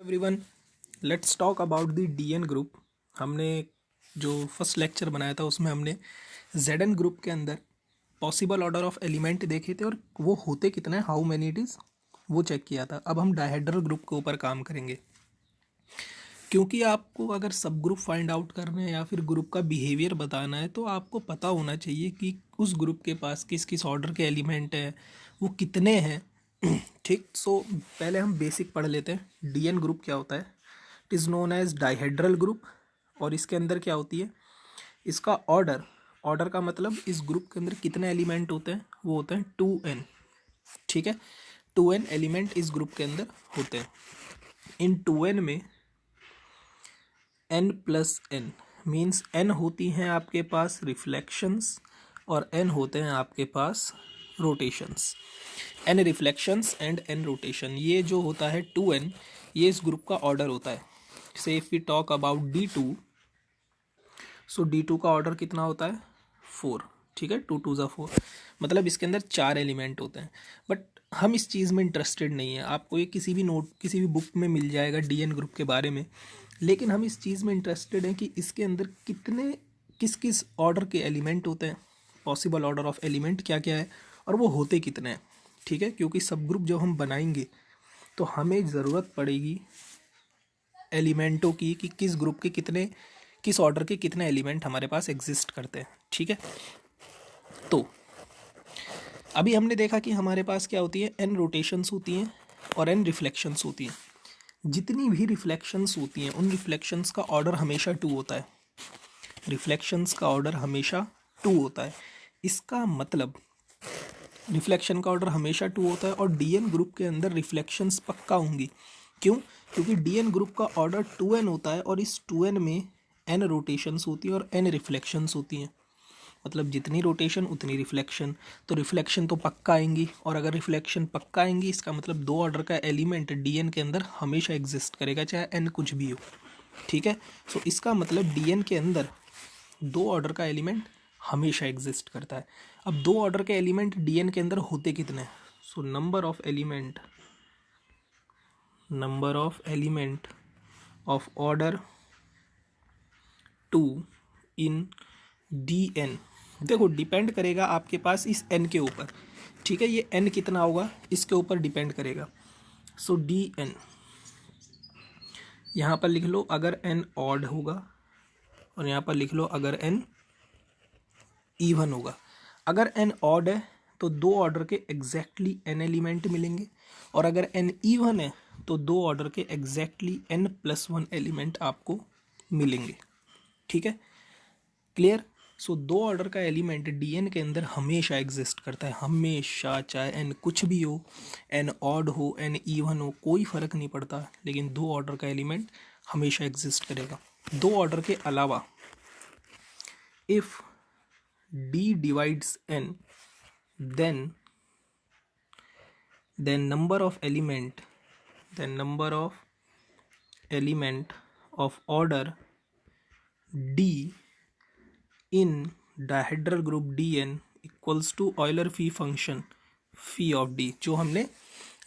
Everyone, let's talk about the DN group. हमने जो first lecture बनाया था उसमें हमने जेडएन ग्रुप के अंदर पॉसिबल ऑर्डर ऑफ एलिमेंट देखे थे और वो होते कितने, हाउ मैनी इट इज़, वो चेक किया था। अब हम डायहेड्रल ग्रुप के ऊपर काम करेंगे, क्योंकि आपको अगर सब ग्रुप फाइंड आउट करना है या फिर ग्रुप का बिहेवियर बताना है तो आपको पता होना चाहिए कि उस ग्रुप के पास किस किस ऑर्डर के एलिमेंट हैं, वो कितने हैं। ठीक, सो पहले हम बेसिक पढ़ लेते हैं। डीएन ग्रुप क्या होता है? It is known as dihedral group. और इसके अंदर क्या होती है, इसका ऑर्डर, ऑर्डर का मतलब इस ग्रुप के अंदर कितने एलिमेंट होते हैं, वो होते हैं 2n। ठीक है, 2n एलिमेंट इस ग्रुप के अंदर होते हैं। इन 2n में n plus n means n होती हैं आपके पास रिफ्लेक्शंस और n होते हैं आपके पास rotations. n reflections and n rotation, ये जो होता है 2n, ये इस ग्रुप का ऑर्डर होता है। Say if we talk about d2, so d2 का ऑर्डर कितना होता है? 4। ठीक है, 2 2 4, मतलब इसके अंदर 4 एलिमेंट होते हैं। बट हम इस चीज़ में इंटरेस्टेड नहीं है। आपको ये किसी भी नोट, किसी भी बुक में मिल जाएगा डीएन ग्रुप के बारे में, लेकिन हम इस चीज़ में इंटरेस्टेड हैं कि इसके अंदर कितने, किस किस ऑर्डर के एलिमेंट होते हैं, पॉसिबल ऑर्डर ऑफ एलिमेंट क्या क्या है और वो होते कितने हैं। ठीक है, क्योंकि सब ग्रुप जब हम बनाएंगे तो हमें ज़रूरत पड़ेगी एलिमेंटों की कि किस ग्रुप के कितने, किस ऑर्डर के कितने एलिमेंट हमारे पास एग्जिस्ट करते हैं। ठीक है, तो अभी हमने देखा कि हमारे पास क्या होती है, n रोटेशंस होती हैं और n रिफ्लेक्शंस होती हैं। जितनी भी रिफ्लेक्शंस होती हैं उन रिफ्लेक्शंस का ऑर्डर हमेशा 2 होता है। रिफ्लेक्शंस का ऑर्डर हमेशा 2 होता है। इसका मतलब रिफ्लेक्शन का ऑर्डर हमेशा 2 होता है और डीएन ग्रुप के अंदर रिफ्लेक्शंस पक्का होंगी। क्यों? क्योंकि डीएन ग्रुप का ऑर्डर 2n होता है और इस 2n में n रोटेशंस होती हैं और n रिफ्लेक्शंस होती हैं। मतलब जितनी रोटेशन उतनी रिफ्लेक्शन, तो रिफ्लेक्शन तो पक्का आएंगी, और अगर रिफ्लेक्शन पक्का आएंगी इसका मतलब 2 ऑर्डर का एलिमेंट डीएन के अंदर हमेशा एग्जिस्ट करेगा, चाहे n कुछ भी हो। ठीक है, सो इसका मतलब डीएन के अंदर 2 ऑर्डर का एलिमेंट हमेशा एग्जिस्ट करता है। अब 2 ऑर्डर के एलिमेंट डीएन के अंदर होते कितने हैं? So number of element of order 2 in DN, देखो डिपेंड करेगा आपके पास इस n के ऊपर। ठीक है, ये n कितना होगा इसके ऊपर डिपेंड करेगा। सो dn यहाँ पर लिख लो अगर n ऑड होगा, और यहाँ पर लिख लो अगर n इवन होगा। अगर n ऑड है तो 2 ऑर्डर के एग्जैक्टली n एलिमेंट मिलेंगे, और अगर n इवन है तो 2 ऑर्डर के एग्जैक्टली n+1 एलिमेंट आपको मिलेंगे। ठीक है, क्लियर? सो 2 ऑर्डर का एलिमेंट डीएन के अंदर हमेशा एग्जिस्ट करता है, हमेशा, चाहे n कुछ भी हो, n ऑड हो, n इवन हो, कोई फ़र्क नहीं पड़ता, लेकिन 2 ऑर्डर का एलिमेंट हमेशा एग्जिस्ट करेगा। 2 ऑर्डर के अलावा if d divides n, then number of element of order d in dihedral group dn equals to Euler phi function phi of d, जो हमने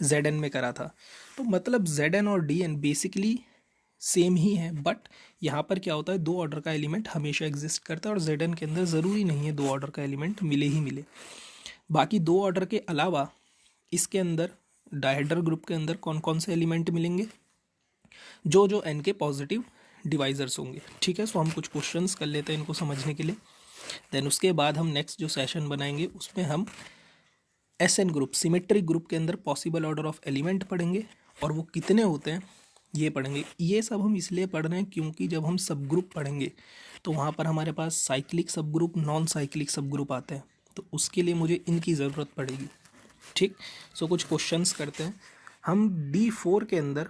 zn में करा था। तो मतलब zn और dn बेसिकली सेम ही है, बट यहाँ पर क्या होता है, 2 ऑर्डर का एलिमेंट हमेशा एग्जिस्ट करता है, और zn के अंदर ज़रूरी नहीं है 2 ऑर्डर का एलिमेंट मिले ही मिले। बाकी 2 ऑर्डर के अलावा इसके अंदर डायहेड्रल ग्रुप के अंदर कौन कौन से एलिमेंट मिलेंगे? जो जो n के पॉजिटिव डिवाइजर्स होंगे। ठीक है, सो हम कुछ क्वेश्चंस कर लेते हैं इनको समझने के लिए। देन उसके बाद हम नेक्स्ट जो सेशन बनाएंगे उसमें हम एसएन ग्रुप, सिमेट्रिक ग्रुप के अंदर पॉसिबल ऑर्डर ऑफ एलिमेंट पढ़ेंगे, और वो कितने होते हैं ये पढ़ेंगे। ये सब हम इसलिए पढ़ रहे हैं क्योंकि जब हम सब ग्रुप पढ़ेंगे तो वहाँ पर हमारे पास साइक्लिक सब ग्रुप, नॉन साइक्लिक सब ग्रुप आते हैं, तो उसके लिए मुझे इनकी ज़रूरत पड़ेगी। ठीक, सो कुछ क्वेश्चंस करते हैं। हम D4 के अंदर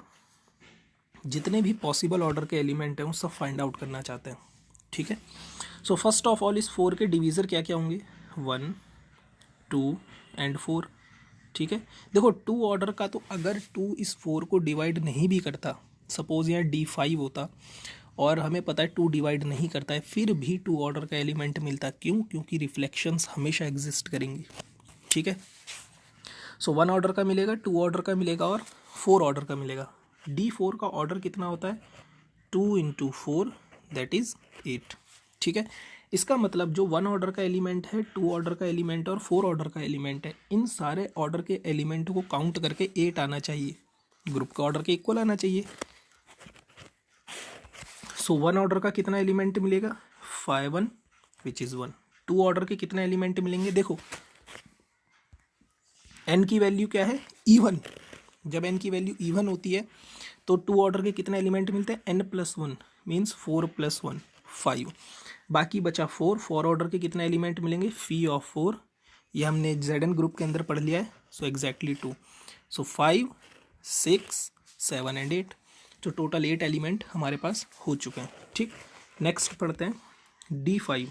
जितने भी पॉसिबल ऑर्डर के एलिमेंट हैं वो सब फाइंड आउट करना चाहते हैं। ठीक है, सो फर्स्ट ऑफ ऑल इस 4 के डिवीज़र क्या क्या होंगे? 1 2 एंड 4। ठीक है, देखो 2 ऑर्डर का तो अगर 2 इस 4 को डिवाइड नहीं भी करता, सपोज यहाँ D5 होता और हमें पता है 2 डिवाइड नहीं करता है, फिर भी 2 ऑर्डर का एलिमेंट मिलता। क्यों? क्योंकि रिफ्लेक्शंस हमेशा एग्जिस्ट करेंगी। ठीक है, सो 1 ऑर्डर का मिलेगा, 2 ऑर्डर का मिलेगा और 4 ऑर्डर का मिलेगा। D4 का ऑर्डर कितना होता है, 2 × 4 दैट इज 8। ठीक है, इसका मतलब जो 1 ऑर्डर का एलिमेंट है, 2 ऑर्डर का एलिमेंट और 4 ऑर्डर का एलिमेंट है, इन सारे ऑर्डर के एलिमेंट को काउंट करके 8 आना चाहिए, ग्रुप का ऑर्डर के इक्वल आना चाहिए। सो 1 ऑर्डर का कितना एलिमेंट मिलेगा, 5 1 विच इज 1। 2 ऑर्डर के कितने एलिमेंट मिलेंगे, देखो n की वैल्यू क्या है, इवन। जब n की वैल्यू इवन होती है तो 2 ऑर्डर के कितने एलिमेंट मिलते हैं, n+1 मीन्स 4 + 1 5। बाकी बचा 4 ऑर्डर के कितने एलिमेंट मिलेंगे, फी ऑफ 4, ये हमने Zn ग्रुप के अंदर पढ़ लिया है। So exactly 2। सो 5 6 7 एंड 8, तो टोटल 8 एलिमेंट हमारे पास हो चुके हैं। ठीक, नेक्स्ट पढ़ते हैं D5।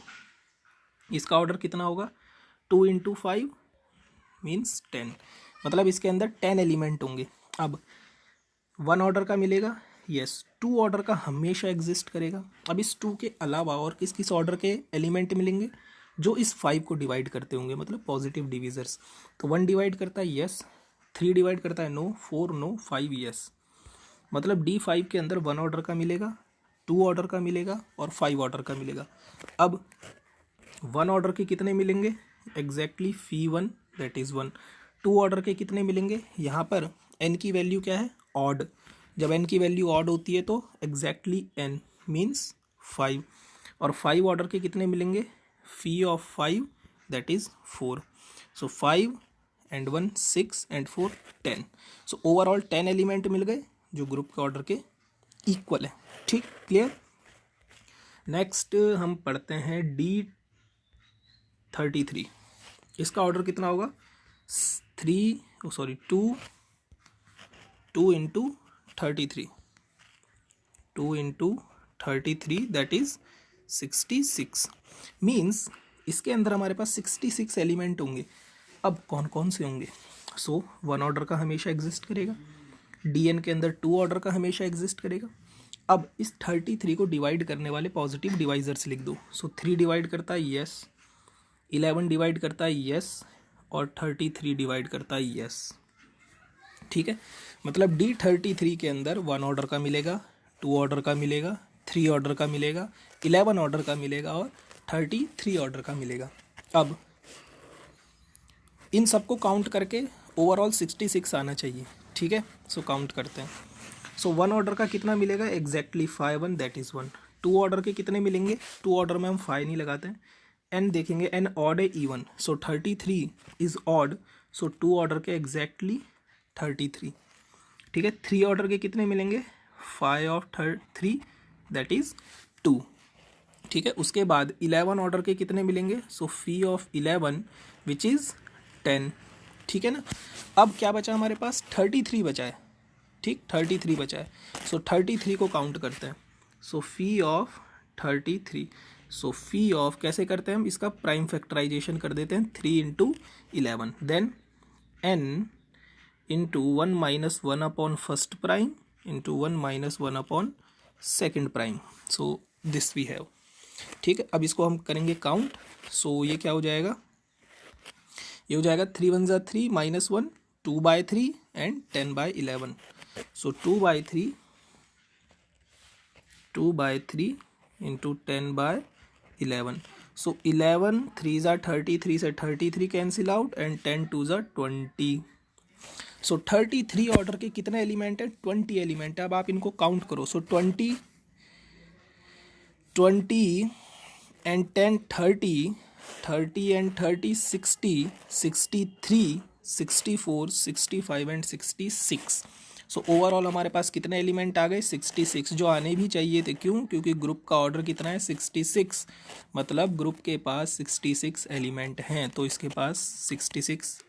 इसका ऑर्डर कितना होगा, 2 × 5 मीन्स 10, मतलब इसके अंदर 10 एलिमेंट होंगे। अब 1 ऑर्डर का मिलेगा, यस। 2 ऑर्डर का हमेशा एग्जिस्ट करेगा। अब इस 2 के अलावा और किस किस ऑर्डर के एलिमेंट मिलेंगे, जो इस 5 को डिवाइड करते होंगे, मतलब पॉजिटिव डिविजर्स। तो 1 डिवाइड करता है, यस। 3 डिवाइड करता है, नो। 4 no, 5 yes. मतलब D5 के अंदर 1 ऑर्डर का मिलेगा, 2 ऑर्डर का मिलेगा और 5 ऑर्डर का मिलेगा। अब 1 ऑर्डर के कितने मिलेंगे, exactly fee 1 that is 1। 2 order के कितने मिलेंगे, यहाँ पर n की वैल्यू क्या है, ऑड। जब n की वैल्यू ऑड होती है तो एग्जैक्टली n मीन्स 5। और 5 ऑर्डर के कितने मिलेंगे, phi of 5 that is 4। So 5 and 1 6 and 4 10। So overall 10 element मिल गए जो ग्रुप के ऑर्डर के इक्वल है। ठीक, क्लियर। नेक्स्ट हम पढ़ते हैं D33। इसका ऑर्डर कितना होगा, 2 × 33, 2 × 33 दैट इज 66। मीन्स इसके अंदर हमारे पास 66 एलिमेंट होंगे। अब कौन कौन से होंगे, सो 1 ऑर्डर का हमेशा एग्जिस्ट करेगा, DN के अंदर 2 ऑर्डर का हमेशा एग्जिस्ट करेगा। अब इस 33 को डिवाइड करने वाले पॉजिटिव डिवाइजर्स लिख दो। सो 3 डिवाइड करता है, यस। 11 डिवाइड करता है, यस। और 33 डिवाइड करता है, यस। ठीक है, मतलब D33 के अंदर 1 ऑर्डर का मिलेगा, 2 ऑर्डर का मिलेगा, 3 ऑर्डर का मिलेगा, 11 ऑर्डर का मिलेगा और 33 ऑर्डर का मिलेगा। अब इन सबको काउंट करके ओवरऑल 66 आना चाहिए। ठीक है, सो काउंट करते हैं। सो 1 ऑर्डर का कितना मिलेगा, एग्जैक्टली 5 1 दैट इज़ 1। 2 ऑर्डर के कितने मिलेंगे, 2 ऑर्डर में हम 5 नहीं लगाते हैं। n देखेंगे, n ऑड है even, so 33 is odd, so 2 order के एग्जैक्टली 33। ठीक है, 3 ऑर्डर के कितने मिलेंगे, 5 ऑफ 3 दैट इज 2। ठीक है, उसके बाद 11 ऑर्डर के कितने मिलेंगे, सो फी ऑफ 11 विच इज़ 10। ठीक है ना। अब क्या बचा हमारे पास, 33 बचा है। ठीक, 33 बचा है। सो 33 को काउंट करते हैं। सो फी ऑफ 33, सो फी ऑफ कैसे करते हैं हम, इसका प्राइम फैक्टराइजेशन कर देते हैं, 3 × 11, then n into 1 - 1 upon first prime into 1 - 1 upon second prime. So this we have. ठीक है, अब इसको हम करेंगे काउंट। सो ये क्या हो जाएगा, ये हो जाएगा 3 1 ज़ा 3 -1 2/3 एंड 10/11। So 2/3 into 10/11। सो 11 3 ज़ा 33 से 33 कैंसिल आउट एंड 10 2 ज़ा 20। सो 33 ऑर्डर के कितने एलिमेंट है, 20 एलिमेंट है। अब आप इनको काउंट करो। सो 20 and 10 30 and 30 60 63 64 65 and 66। So overall हमारे पास कितने एलिमेंट आ गए, 66, जो आने भी चाहिए थे। क्यों, क्योंकि ग्रुप का ऑर्डर कितना है, 66, मतलब ग्रुप के पास 66 एलिमेंट हैं, तो इसके पास 66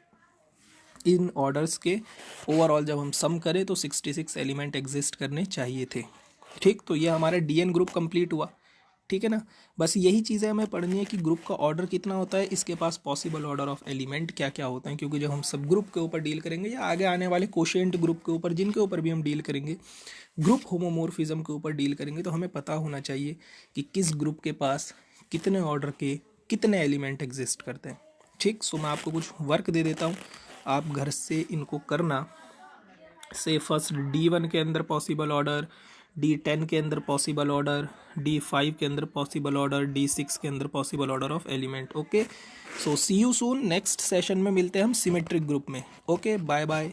इन ऑर्डर्स के ओवरऑल जब हम सम करें तो 66 एलिमेंट एग्जिस्ट करने चाहिए थे। ठीक, तो ये हमारा DN ग्रुप कंप्लीट हुआ। ठीक है ना, बस यही चीज़ें हमें पढ़नी है कि ग्रुप का ऑर्डर कितना होता है, इसके पास पॉसिबल ऑर्डर ऑफ एलिमेंट क्या क्या होते हैं। क्योंकि जब हम सब ग्रुप के ऊपर डील करेंगे या आगे आने वाले कोशेंट ग्रुप के ऊपर, जिनके ऊपर भी हम डील करेंगे, ग्रुप होमोमोर्फिज्म के ऊपर डील करेंगे, तो हमें पता होना चाहिए कि किस ग्रुप के पास कितने ऑर्डर के कितने एलिमेंट एग्जिस्ट करते हैं। ठीक, सो मैं आपको कुछ वर्क दे देता हूँ, आप घर से इनको करना से फर्स्ट D1 के अंदर पॉसिबल ऑर्डर, D10 के अंदर पॉसिबल ऑर्डर, D5 के अंदर पॉसिबल ऑर्डर, D6 के अंदर possible order of element. Okay, so see you soon, next session में मिलते हैं हम सिमेट्रिक ग्रुप में। Okay, bye bye.